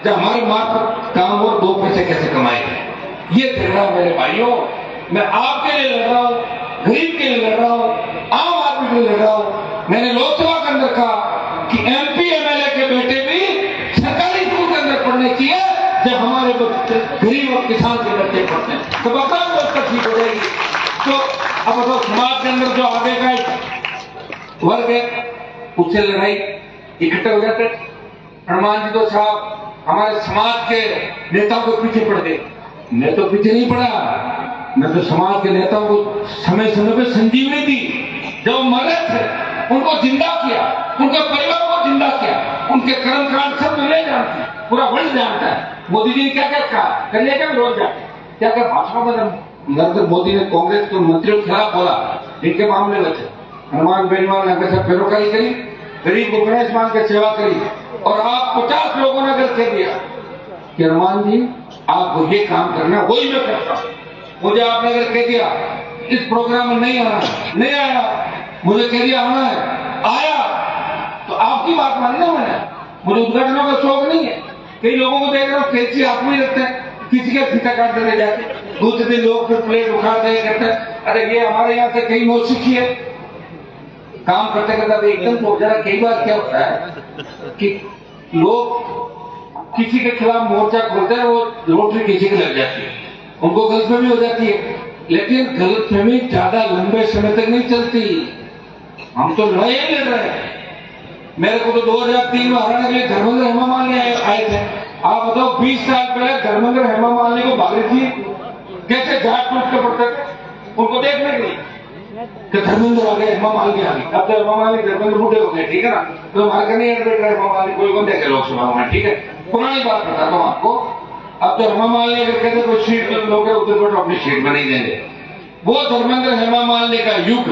जब हमारे मार्फत काम और 2 पैसे कैसे कमाएंगे, ये चल रहा है मेरे भाइयों। मैं आपके लिए लड़ रहा हूँ, गरीब के लिए लड़ रहा हूँ, आम आदमी के लिए लड़ रहा हूँ। मैंने लोकसभा के अंदर कहा कि MP MLA के बेटे भी सरकारी स्कूल के अंदर पढ़ने चाहिए जब हमारे बच्चे गरीब और किसान के बच्चे पढ़ते हैं, तो बता व्यवस्था ठीक हो जाएगी। तो अब तो समाज के अंदर जो आगे का वर्ग है उससे लड़ाई इकट्ठे हो जाते। हनुमान जी तो साहब हमारे समाज के नेताओं के पीछे पड़ गए। मैं तो पीछे नहीं पड़ा, मैं तो समाज के नेताओं को समय समय पे संजीवनी दी। जब मरे थे उनको जिंदा किया, उनके परिवार को जिंदा किया, उनके कर्मकांड सब दुनिया जानती है, पूरा वर्ल्ड जानता है। मोदी जी ने क्या क्या कहा, करिए क्या रोज जाके क्या क्या भाषण में नरेंद्र मोदी ने कांग्रेस के मंत्रियों के खिलाफ बोला, जिनके मामले में थे। हनुमान बेनीवाल ने हमेशा पैरोकारी करी, गरीब को गणेश मान के सेवा करी, और आप 50 लोगों ने अगर कह दिया कि हनुमान जी आपको ये काम करना, वही मैं करता हूं। मुझे आपने अगर कह दिया इस प्रोग्राम में नहीं आना, नहीं आया, मुझे कह दिया आना है, आया, तो आपकी बात मानी ना मैंने। मुझे उद्घाटनों का शौक नहीं है। कई लोगों को देख रहा हूँ कैंची हाथ में रखते हैं, किसी के फीता काट देते जाके, दूसरे दिन लोग फिर प्लेट उखाड़ते हैं, कहते हैं अरे ये हमारे यहाँ से कई नोट सीखी है। काम करते करते एकदम तो जरा कई बार क्या होता है कि लोग किसी के खिलाफ मोर्चा खोलते हैं, वो रोटरी किसी के लग जाती है, उनको गलतफहमी हो जाती है। लेकिन गलतफहमी ज्यादा लंबे समय तक नहीं चलती। हम तो लड़ाई ही लड़ रहे हैं। मेरे को तो 2003 में हराने के लिए धर्मेंद्र हेमा मालिनी आए थे। आप बताओ 20 साल पहले धर्मेंद्र हेमा मालिनी को भागीरथ जी कैसे घाट टूट के पड़ते थे उनको देखने के लिए कि धर्मेंद्र आ गए, हेमा मालिनी आ गई। अब तो हेमा मालिनी धर्मेंद्र बूढ़े हो गए, ठीक है ना, तो हमारे नहीं एडमिट रहे हेमा मालिनी, कोई कौन देखे लोकसभा में, ठीक है। पुरानी बात बताता हूँ आपको। अब तो हेमा मालिनी अगर कहते कोई सीट लोग उधर अपनी सीट में नहीं देंगे। वो धर्मेंद्र हेमा मालिनी का युग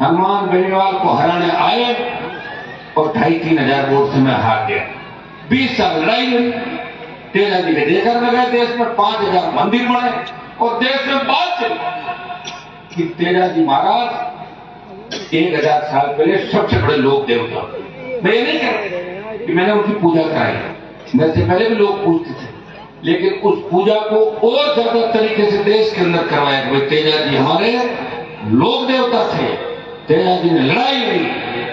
हनुमान बेनीवाल को हराने आए और 2,500-3 हजार वोट से मैं हार गया। 20 साल लड़ाई हुई, तेजा जी के देकर में गए, देश में 5,000 मंदिर बने और देश में बात चली कि तेजा जी महाराज 1,000 साल पहले सबसे बड़े लोक देवता। मैं ये नहीं कह रहा कि मैंने उनकी पूजा कराई, मेरे से पहले भी लोग पूछते थे, लेकिन उस पूजा को और ज्यादा तरीके से देश के अंदर करवाया कि तेजा जी हमारे लोक देवता थे। तेजा जी ने लड़ाई लड़ी,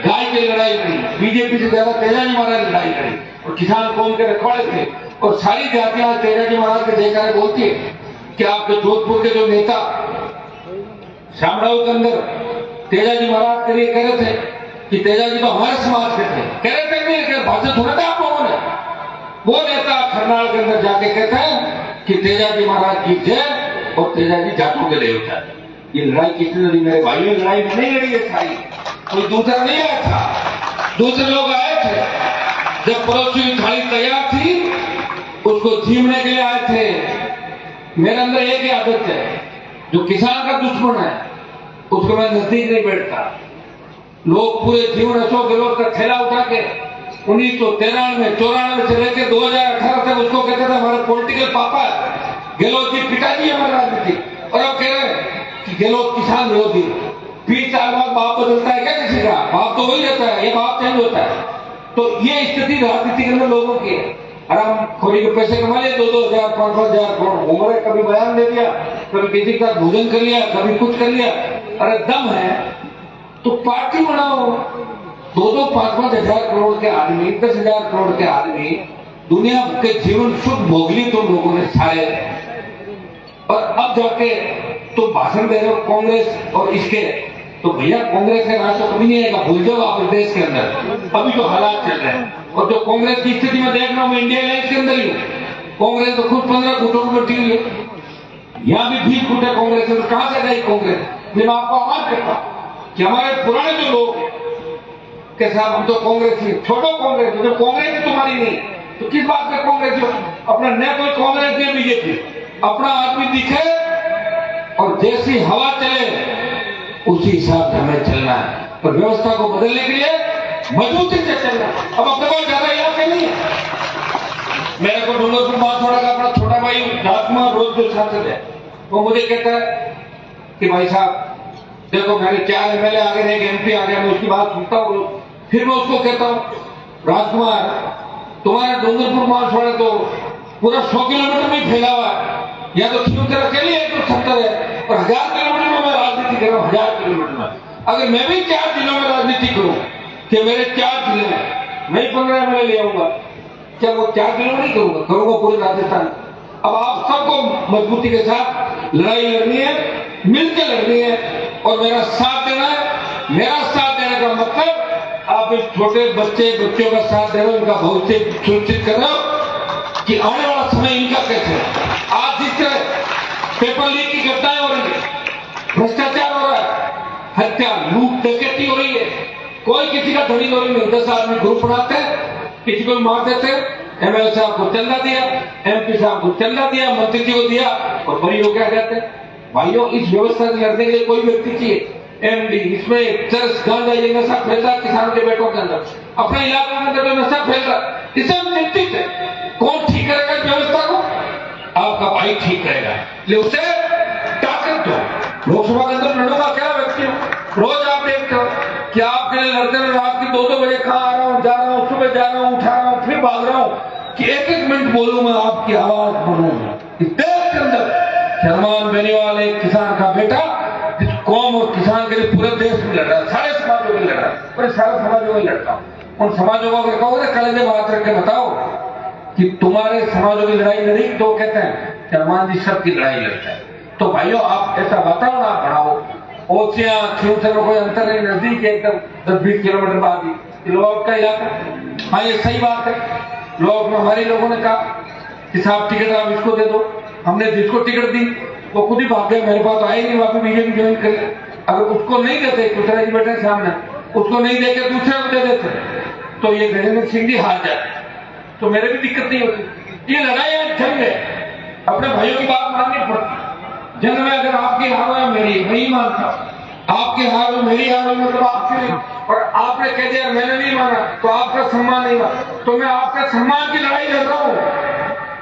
गाय की लड़ाई लड़ी, बीजेपी से ज्यादा तेजा जी महाराज लड़ाई लड़ी, और किसान कौम के रखवाड़े थे। और सारी जातियां तेजा जी महाराज के देखा बोलती है कि आपके जोधपुर के जो नेता शामराव के अंदर तेजा जी महाराज के लिए कह रहे थे कि तेजा जी तो हमारे समाज के थे, कह रहे थे नहीं, भाषण सुना था आप लोगों ने। वो नेता खरनाल के अंदर जाके कहते हैं कि तेजा जी महाराज की जय और तेजा जी जाटों के देवता। ये लड़ाई कितनी लड़ी मेरे भाइयों, लड़ाई में नहीं लड़ी है सारी, कोई दूसरा नहीं आया था, दूसरे लोग आए थे। जब पड़ोसी की थाली तैयार थी उसको छीनने के लिए आए थे। मेरे अंदर एक ही आदत है, जो किसान का दुश्मन है उसको मैं नजदीक नहीं बैठता। लोग पूरे जीवन अशोक गहलोत का थैला उठा के 1993-94 से लेकर 2018 तक उसको कहते थे हमारे पॉलिटिकल पापा, गहलोत जी पिताजी हमारे राजनीति, और अब कह रहे हैं कि गहलोत किसान विरोधी। 20 साल बाद बाप बदलता है क्या किसी का? बाप तो वही रहता है, ये बाप चेंज होता है। तो ये स्थिति राजनीति के अंदर लोगों की है। आराम खोरी के पैसे कमा लिए, 2-2 हजार 5-5 हजार उम्र, कभी बयान दे दिया, कभी किसी का भोजन कर लिया, कभी कुछ कर लिया। अरे दम है तो पार्टी बनाओ। 2-2 5-5 हजार करोड़ के आदमी, 10 हजार करोड़ के आदमी दुनिया के जीवन सुख भोग ली तुम लोगों ने सारे, और अब जाके तो भाषण दे रहे हो कांग्रेस और इसके। तो भैया कांग्रेस का राज तो कभी नहीं आएगा, भूल जाओ आप इस देश के अंदर। अभी जो हालात चल रहे हैं और जो कांग्रेस की स्थिति में देख रहा हूं, मैं इंडिया लाइफ के अंदर ही हूं। कांग्रेस तो खुद 15 घुटों में बैठी हुई है, यहां भी 20 घुटे कांग्रेस है। तो कहां से गई कांग्रेस? मैं आपको आवाज करता कि हमारे पुराने जो लोग के साथ हम तो कांग्रेस ही, छोड़ो कांग्रेस, जो कांग्रेस तुम्हारी नहीं तो किस बात में कांग्रेस हो? अपना न कोई कांग्रेस नहीं बीजेपी, अपना आदमी दिखे और जैसी हवा चले उसी हिसाब से हमें चलना है, और व्यवस्था को बदलने के लिए मजबूती से चलना। अब अपने को ज्यादा याद नहीं है। मेरे को डूंगरपुर बांसवाड़ा का अपना छोटा भाई राजकुमार रोज जो सांसद है, वो मुझे कहता है कि भाई साहब देखो मैंने 4 MLA आ गए, एक MP आ गया, मैं उसकी बात सुनता हूँ, फिर मैं उसको कहता हूँ राजकुमार तुम्हारा डूंगरपुर मानसवाड़ा तो पूरा 100 किलोमीटर में फैला हुआ है, या तो छिहत्तर अकेले 170 है, और 1000 किलोमीटर में मैं राजनीति कर रहा हूँ। 1000 किलोमीटर में अगर मैं भी 4 जिलों में राजनीति करूं कि मेरे 4 जिले हैं, नहीं 15 में ले आऊंगा, क्या वो 4 जिलों में नहीं करूंगा, करूंगा पूरे राजस्थान। अब आप सबको मजबूती के साथ लड़ाई लड़नी है, मिलकर लड़नी है और मेरा साथ देना है। मेरा साथ देने का मतलब आप इस छोटे बच्चों का साथ दे रहे हो, इनका भविष्य सुनिश्चित कर रहे हो कि आने वाला समय इनका कैसे है। आज जिस तरह पेपर लीक की घटनाएं हो रही है, भ्रष्टाचार हो रहा है, हत्या लूट डकैती हो रही है, कोई किसी का धनी धोरी नहीं। 10 आदमी ग्रुप बनाते हैं, किसी को मार देते हैं, एमएलए साहब को चंदा दिया, एमपी साहब को चंदा दिया, मंत्री जी को दिया और बरी हो क्या जाते हैं। भाइयों, इस व्यवस्था से लड़ने के लिए कोई व्यक्ति चाहिए। एमडी इसमें चरस गांजा ये नशा फैल रहा किसानों के बेटों के अंदर, अपने इलाके के अंदर नशा फैल रहा, इससे हम चिंतित है। कौन ठीक करेगा इस व्यवस्था को? आपका भाई ठीक करेगा, इसलिए उसे ताकत दो। लोकसभा के अंदर लड़ूंगा क्या व्यक्ति हूँ, रोज आप देखते हो कि आपके लिए लड़ते हुए रात की 2-2 बजे कहाँ आ रहा हूँ, जा रहा हूँ, सुबह जा रहा हूँ, उठा रहा हूँ, फिर भाग रहा हूँ कि 1-1 मिनट बोलूं मैं, आपकी आवाज बनूंगा। इस देश के अंदर शर्मान बेनीवाल एक किसान का बेटा, जिस कौम और किसान के लिए पूरे देश में लड़ रहा है, सारे समाजों में लड़ रहा है, पूरे सारे समाजों में लड़ता हूं। उन समाजों को अगर कहोगे कलेजे बात करके बताओ कि तुम्हारे समाजों की लड़ाई लड़ी, तो कहते हैं शर्मान जी सबकी लड़ाई लड़ता है। तो भाइयों, आप ऐसा वातावरण आप बढ़ाओ। ओसियां खियूसर में कोई अंतर नहीं, नजदीक एकदम 10-20 किलोमीटर बाद ही लोग का इलाका। हाँ, ये सही बात है। लोग हमारे लोगों ने कहा कि साहब टिकट आप इसको दे दो, हमने जिसको टिकट दी वो खुद ही भाग गया, मेरे पास आए नहीं, वापस बीजेपी ज्वाइन कर। अगर उसको नहीं देते, कुशरा जी बैठे सामने, उसको नहीं देकर दूसरे को दे देते तो ये गजेंद्र सिंह जी हार जाते, तो मेरे भी दिक्कत नहीं होती। ये लड़ाई है, जंग है, अपने भाइयों की बात माननी पड़ती। जंग में अगर आपकी हार हो या मेरी, नहीं मानता, आपकी हार हो मेरी हार हो मतलब आपकी, और आपने कह दिया मैंने नहीं माना तो आपका सम्मान नहीं माना, तो मैं आपके सम्मान की लड़ाई लड़ रहा हूं,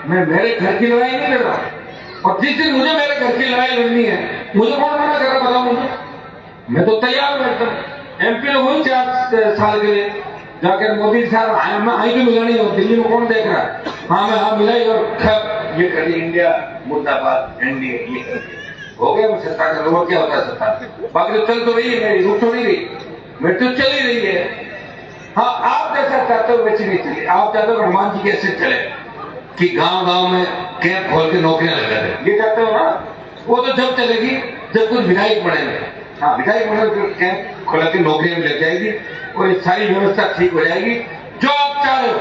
मैं मेरे घर की लड़ाई नहीं लड़ रहा। और जिस दिन मुझे मेरे घर की लड़ाई लड़नी है, मुझे कौन मना कर रहा बताओ मुझे, मैं तो तैयार हूं एकदम। एमपी लोग हुई 4 साल के लिए जाकर मोदी साहब आई भी मिला नहीं हो, दिल्ली में कौन देख रहा है? हाँ मैं हाँ मिलाई और खैर ये कर इंडिया मुर्दाबाद, एनडीए ये कर हो गया। सरकार का लोग क्या होता है सरकार, बाकी तो चल तो रही है, मेरी रुक तो नहीं रही, मेरी तो चल ही रही है। हाँ, आप जैसा चाहते हो वैसे नहीं चले। आप चाहते हो हनुमान जी कैसे चले कि गांव-गांव में कैंप खोल के नौकरियां लगा दे, ये चाहते हो ना? वो तो जब चलेगी जब कुछ विधायक बनेंगे। हाँ, विधायक बने तो कैंप खोला के नौकरियां लग जाएगी और ये सारी व्यवस्था ठीक हो जाएगी। जो आप चाह रहे हो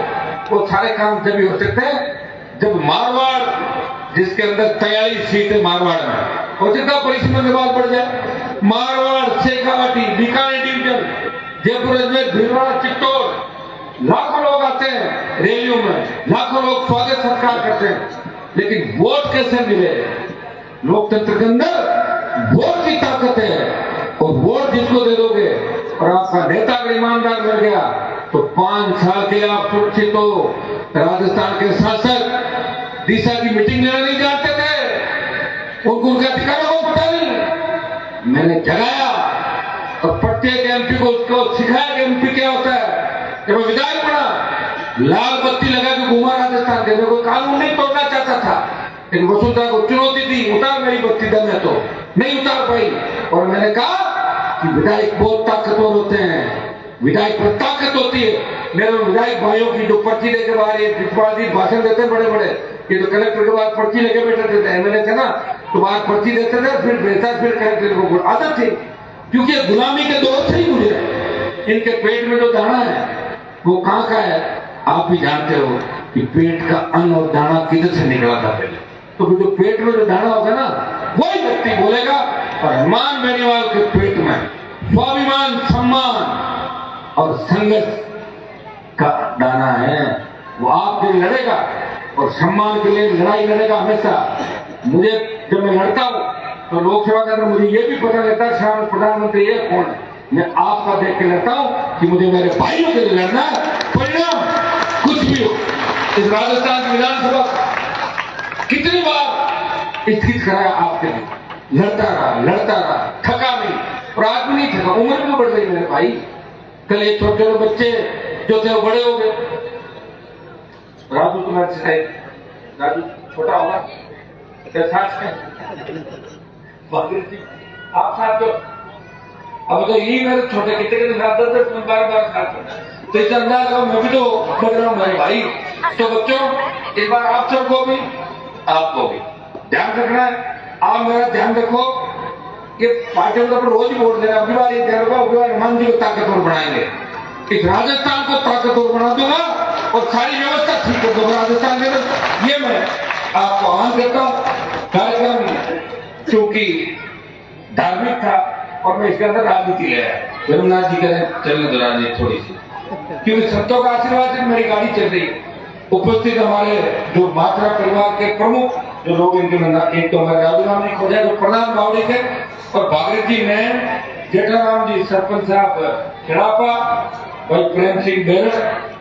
वो सारे काम जब हो सकते हैं जब मारवाड़, जिसके अंदर 43 सीट है मारवाड़ में, और जितना परिसीमन में बात बढ़ जाए, मारवाड़, शेखावाटी, बीकानेर डिवीजन, जयपुर, अजमेर, भीलवाड़ा, चित्तौड़, लाखों लोग आते हैं रैलियों में, लाखों लोग स्वागत सत्कार करते हैं, लेकिन वोट कैसे मिले? लोकतंत्र के अंदर वोट की ताकत है, और वोट जिसको दे दोगे और आपका नेता अगर ईमानदार मिल गया तो 5 साल के लिए आप सुरक्षित हो। राजस्थान के शासक दिशा की मीटिंग लेना नहीं जानते थे, उनको उनके अधिकारों को पता नहीं, मैंने जगाया और प्रत्येक एमपी को उसको सिखाया कि एमपी क्या होता है। जब मैं विधायक बना, लाल बत्ती लगा के घूमा राजस्थान के, मैं कोई कानून नहीं तोड़ना चाहता था, लेकिन वसुंधरा को चुनौती दी, उतार मेरी बत्ती, दम है तो नहीं उतार पाई। और मैंने कहा कि विधायक बहुत ताकतवर होते हैं, विधायक पर ताकत होती है। मेरे विधायक भाइयों की जो पर्ची लेके बाहर ये भाषण देते बड़े बड़े, ये तो कलेक्टर के बाद पर्ची लेके बैठे थे, एमएलए थे ना, तो बाहर पर्ची देते थे, फिर बेहतर फिर कलेक्टर को आदत थी, क्योंकि गुलामी के दौर से ही गुजरे। इनके पेट में जो दाना है वो कहाँ का है आप भी जानते हो कि पेट का अन्न और दाना किधर से निकला था पहले, तो जो पेट में जो दाना होगा ना वही व्यक्ति बोलेगा। और हनुमान बेनीवाल के पेट में स्वाभिमान, सम्मान और संघर्ष का दाना है, वो आपके लिए लड़ेगा और सम्मान के लिए लड़ाई लड़ेगा हमेशा। मुझे जब मैं लड़ता हूं तो लोकसभा के अंदर मुझे ये भी पता रहता है प्रधानमंत्री ये कौन है, मैं आपका देख के लड़ता हूं कि मुझे मेरे भाइयों के लिए लड़ना है। परिणाम कुछ भी हो, इस राजस्थान की विधानसभा कितनी बार स्थित कराया आपके लिए, लड़ता रहा, थका नहीं, और आज भी नहीं थका, उम्र भी बढ़ गई मेरे भाई। कल ये छोटे छोटे बच्चे जो थे वो बड़े हो गए, राजू तुम्हारे से राजू छोटा होगा कैसा है भागीरथ जी आप साथ तो अब तो यही मेरे छोटे कितने के साथ दस में बार साथ तो इस अंदाज का मैं भी तो बन रहा हूँ मेरे भाई। तो बच्चों इस बार आप सबको भी आपको भी ध्यान रखना है। आप मेरा ध्यान रखो कि पार्टियों का रोज ही वोट देना। अगली बार ये ध्यान रखो, अगली बार हनुमान जी को ताकतवर बनाएंगे, इस राजस्थान को ताकतवर बना दूंगा और सारी व्यवस्था ठीक कर दूंगा राजस्थान के अंदर। ये मैं आपको आह्वान करता हूँ। कार्यक्रम क्योंकि धार्मिक था और मैं इसके अंदर राजनीति ले आया। रघुनाथ जी कह चलने दो राजनीति थोड़ी सी, क्योंकि संतों का आशीर्वाद से मेरी गाड़ी चल रही। उपस्थित हमारे जो मात्रा परिवार के प्रमुख जो लोग इनके अंदर, एक तो हमारे राजूराम जी खोजा जो प्रधान बावड़ी थे, और भागीरथ जी ने जेठाराम जी सरपंच साहब खिड़ापा, भाई प्रेम सिंह बेरड़,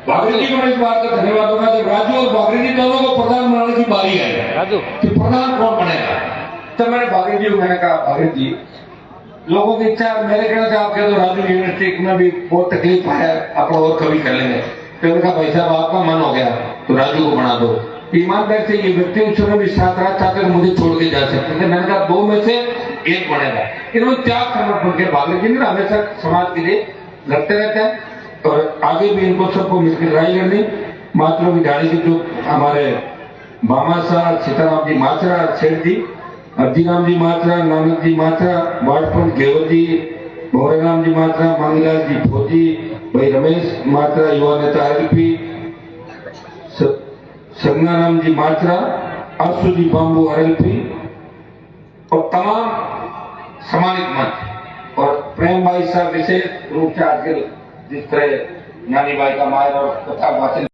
भागीरथ जी को मैं इस बात का धन्यवाद दूंगा। जब राजू और भागीरथ जी दोनों को प्रधान बनाने की बारी आई कि प्रधान कौन बनेगा, तो मैंने भागीरथ जी को मैंने कहा भागीरथ जी लोगों की इच्छा मेरे कहने से आप कह दो राजू यूनिवर्सिटी में भी बहुत तकलीफ आया, अपन और कभी कर लेंगे। तो मैंने कहा भाई साहब आपका मन हो गया तो राजू को बना दो। ईमानदार से ये व्यक्ति उस समय भी साथ रहा चाहते मुझे छोड़ के जा सकते थे। मैंने कहा दो में से एक बनेगा। इन्होंने त्याग समर्पण किया। भागीरथ जी ने हमेशा समाज के लिए लड़ते रहते हैं और आगे भी इनको सबको मिलकर लड़ाई करनी। मातरों की गाड़ी के जो हमारे मामा साहब सीताराम जी मात्रा, सेठ जी हरदीराम जी मात्रा, नानक जी मात्रा, वाटपन घेवर जी, भोरेराम जी मात्रा, मांगीलाल जी फौजी, भाई रमेश मात्रा युवा नेता एलपी, संज्ञाराम जी मात्रा, आशु जी बाम्बू आरएलपी और तमाम सम्मानित मंच और प्रेम भाई साहब विशेष रूप से आज जिस तरह नानी भाई का मायर और कथा वाचन